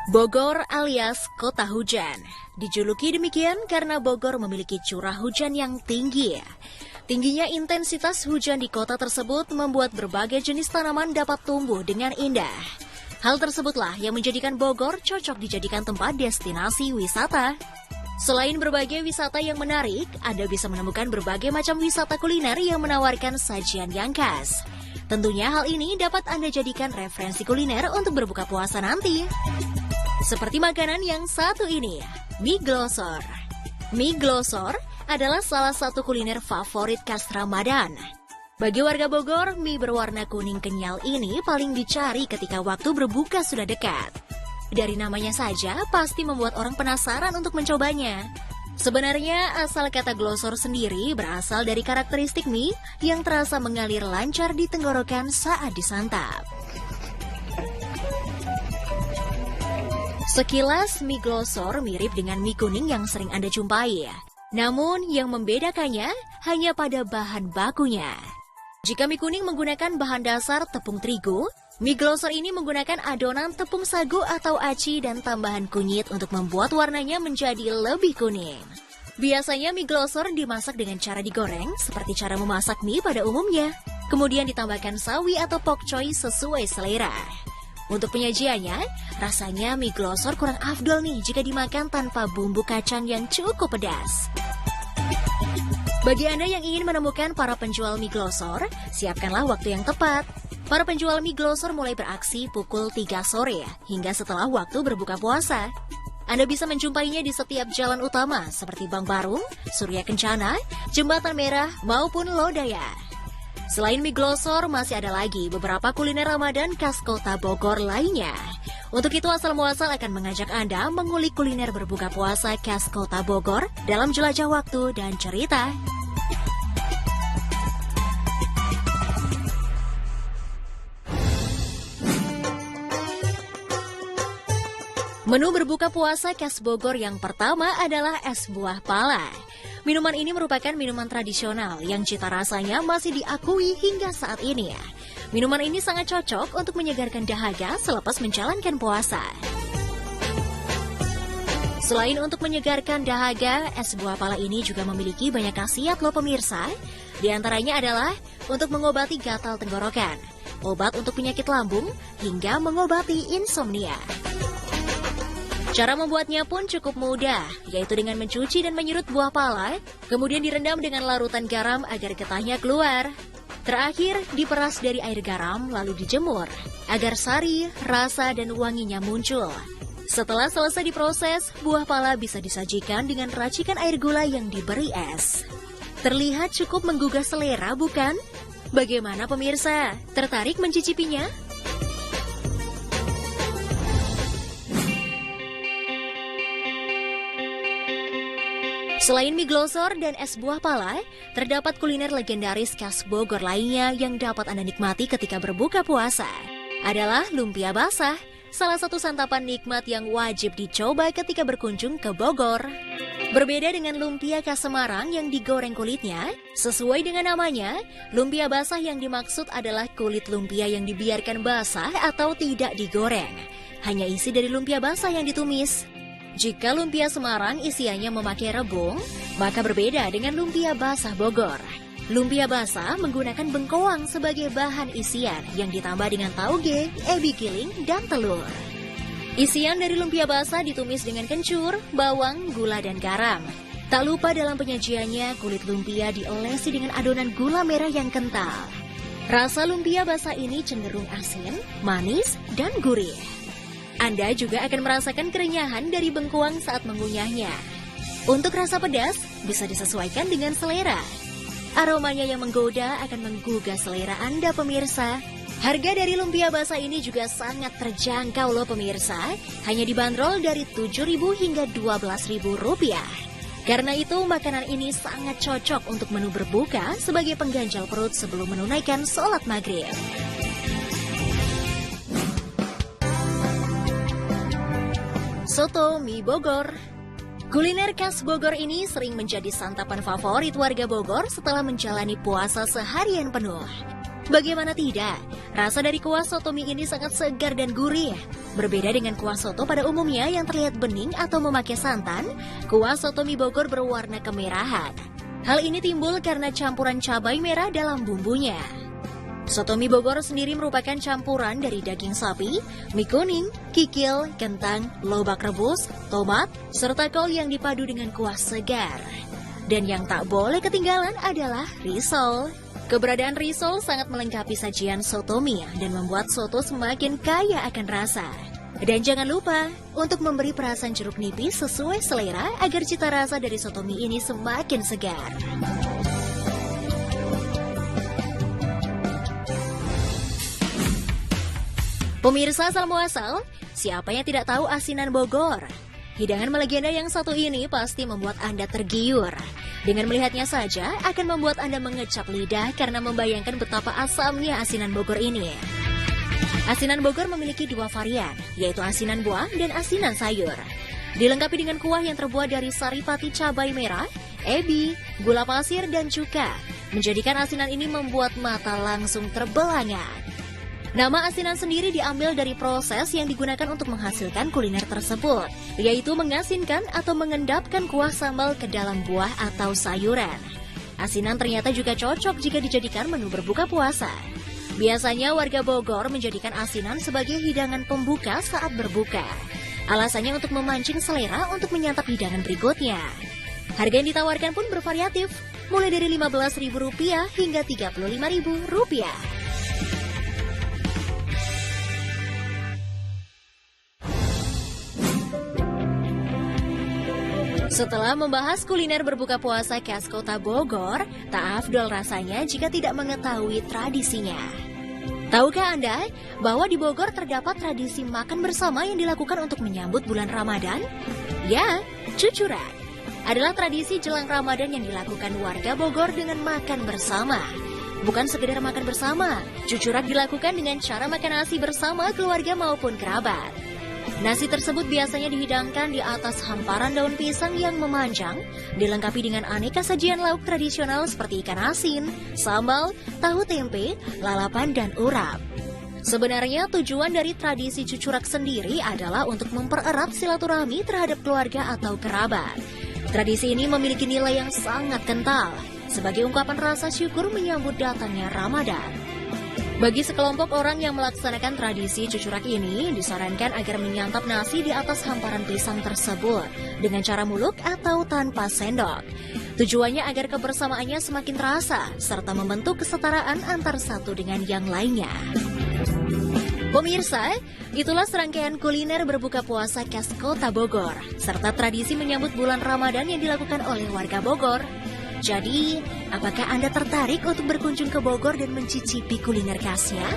Bogor alias kota hujan. Dijuluki demikian karena Bogor memiliki curah hujan yang tinggi. Tingginya intensitas hujan di kota tersebut membuat berbagai jenis tanaman dapat tumbuh dengan indah. Hal tersebutlah yang menjadikan Bogor cocok dijadikan tempat destinasi wisata. Selain berbagai wisata yang menarik, Anda bisa menemukan berbagai macam wisata kuliner yang menawarkan sajian yang khas. Tentunya hal ini dapat Anda jadikan referensi kuliner untuk berbuka puasa nanti. Seperti makanan yang satu ini, mie glosor. Mie glosor adalah salah satu kuliner favorit khas Ramadan. Bagi warga Bogor, mie berwarna kuning kenyal ini paling dicari ketika waktu berbuka sudah dekat. Dari namanya saja, pasti membuat orang penasaran untuk mencobanya. Sebenarnya, asal kata glosor sendiri berasal dari karakteristik mie yang terasa mengalir lancar di tenggorokan saat disantap. Sekilas mie glosor mirip dengan mie kuning yang sering Anda jumpai. Namun yang membedakannya hanya pada bahan bakunya. Jika mie kuning menggunakan bahan dasar tepung terigu, mie glosor ini menggunakan adonan tepung sagu atau aci dan tambahan kunyit untuk membuat warnanya menjadi lebih kuning. Biasanya mie glosor dimasak dengan cara digoreng seperti cara memasak mie pada umumnya. Kemudian ditambahkan sawi atau pokcoy sesuai selera. Untuk penyajiannya, rasanya mie glosor kurang afdol nih jika dimakan tanpa bumbu kacang yang cukup pedas. Bagi Anda yang ingin menemukan para penjual mie glosor, siapkanlah waktu yang tepat. Para penjual mie glosor mulai beraksi pukul 3 sore hingga setelah waktu berbuka puasa. Anda bisa menjumpainya di setiap jalan utama seperti Bank Barung, Surya Kencana, Jembatan Merah, maupun Lodaya. Selain mie glosor, masih ada lagi beberapa kuliner Ramadan khas kota Bogor lainnya. Untuk itu asal muasal akan mengajak Anda mengulik kuliner berbuka puasa khas kota Bogor dalam jelajah waktu dan cerita. Menu berbuka puasa khas Bogor yang pertama adalah es buah pala. Minuman ini merupakan minuman tradisional yang cita rasanya masih diakui hingga saat ini. Minuman ini sangat cocok untuk menyegarkan dahaga selepas menjalankan puasa. Selain untuk menyegarkan dahaga, es buah pala ini juga memiliki banyak khasiat loh pemirsa. Di antaranya adalah untuk mengobati gatal tenggorokan, obat untuk penyakit lambung, hingga mengobati insomnia. Cara membuatnya pun cukup mudah, yaitu dengan mencuci dan menyerut buah pala, kemudian direndam dengan larutan garam agar getahnya keluar. Terakhir, diperas dari air garam lalu dijemur, agar sari, rasa, dan wanginya muncul. Setelah selesai diproses, buah pala bisa disajikan dengan racikan air gula yang diberi es. Terlihat cukup menggugah selera, bukan? Bagaimana pemirsa? Tertarik mencicipinya? Selain mie glosor dan es buah pala, terdapat kuliner legendaris khas Bogor lainnya yang dapat Anda nikmati ketika berbuka puasa. Adalah lumpia basah, salah satu santapan nikmat yang wajib dicoba ketika berkunjung ke Bogor. Berbeda dengan lumpia khas Semarang yang digoreng kulitnya, sesuai dengan namanya, lumpia basah yang dimaksud adalah kulit lumpia yang dibiarkan basah atau tidak digoreng. Hanya isi dari lumpia basah yang ditumis. Jika lumpia Semarang isiannya memakai rebung, maka berbeda dengan lumpia basah Bogor. Lumpia basah menggunakan bengkoang sebagai bahan isian yang ditambah dengan tauge, ebi giling, dan telur. Isian dari lumpia basah ditumis dengan kencur, bawang, gula, dan garam. Tak lupa dalam penyajiannya, kulit lumpia diolesi dengan adonan gula merah yang kental. Rasa lumpia basah ini cenderung asin, manis, dan gurih. Anda juga akan merasakan kerenyahan dari bengkoang saat mengunyahnya. Untuk rasa pedas, bisa disesuaikan dengan selera. Aromanya yang menggoda akan menggugah selera Anda pemirsa. Harga dari lumpia basah ini juga sangat terjangkau loh pemirsa. Hanya dibanderol dari Rp7.000 hingga Rp12.000. Karena itu makanan ini sangat cocok untuk menu berbuka sebagai pengganjal perut sebelum menunaikan sholat maghrib. Soto mie Bogor. Kuliner khas Bogor ini sering menjadi santapan favorit warga Bogor setelah menjalani puasa seharian penuh. Bagaimana tidak, rasa dari kuah soto mie ini sangat segar dan gurih. Berbeda dengan kuah soto pada umumnya yang terlihat bening atau memakai santan, kuah soto mie Bogor berwarna kemerahan. Hal ini timbul karena campuran cabai merah dalam bumbunya. Soto mie Bogor sendiri merupakan campuran dari daging sapi, mie kuning, kikil, kentang, lobak rebus, tomat, serta kol yang dipadu dengan kuah segar. Dan yang tak boleh ketinggalan adalah risol. Keberadaan risol sangat melengkapi sajian soto mie dan membuat soto semakin kaya akan rasa. Dan jangan lupa untuk memberi perasan jeruk nipis sesuai selera agar cita rasa dari soto mie ini semakin segar. Pemirsa asal muasal, siapa yang tidak tahu asinan Bogor? Hidangan melegenda yang satu ini pasti membuat Anda tergiur. Dengan melihatnya saja akan membuat Anda mengecap lidah karena membayangkan betapa asamnya asinan Bogor ini. Asinan Bogor memiliki dua varian, yaitu asinan buah dan asinan sayur. Dilengkapi dengan kuah yang terbuat dari saripati cabai merah, ebi, gula pasir, dan cuka. Menjadikan asinan ini membuat mata langsung terbelalak. Nama asinan sendiri diambil dari proses yang digunakan untuk menghasilkan kuliner tersebut, yaitu mengasinkan atau mengendapkan kuah sambal ke dalam buah atau sayuran. Asinan ternyata juga cocok jika dijadikan menu berbuka puasa. Biasanya warga Bogor menjadikan asinan sebagai hidangan pembuka saat berbuka. Alasannya untuk memancing selera untuk menyantap hidangan berikutnya. Harga yang ditawarkan pun bervariatif, mulai dari Rp15.000 hingga Rp35.000. Setelah membahas kuliner berbuka puasa khas kota Bogor, tak afdol rasanya jika tidak mengetahui tradisinya. Tahukah Anda bahwa di Bogor terdapat tradisi makan bersama yang dilakukan untuk menyambut bulan Ramadan? Ya, cucuran adalah tradisi jelang Ramadan yang dilakukan warga Bogor dengan makan bersama. Bukan sekedar makan bersama, cucuran dilakukan dengan cara makan nasi bersama keluarga maupun kerabat. Nasi tersebut biasanya dihidangkan di atas hamparan daun pisang yang memanjang, dilengkapi dengan aneka sajian lauk tradisional seperti ikan asin, sambal, tahu tempe, lalapan, dan urap. Sebenarnya tujuan dari tradisi cucurak sendiri adalah untuk mempererat silaturahmi terhadap keluarga atau kerabat. Tradisi ini memiliki nilai yang sangat kental, sebagai ungkapan rasa syukur menyambut datangnya Ramadan. Bagi sekelompok orang yang melaksanakan tradisi cucurak ini, disarankan agar menyantap nasi di atas hamparan pisang tersebut dengan cara muluk atau tanpa sendok. Tujuannya agar kebersamaannya semakin terasa, serta membentuk kesetaraan antar satu dengan yang lainnya. Pemirsa, itulah serangkaian kuliner berbuka puasa khas kota Bogor, serta tradisi menyambut bulan Ramadan yang dilakukan oleh warga Bogor. Jadi, apakah Anda tertarik untuk berkunjung ke Bogor dan mencicipi kuliner khasnya?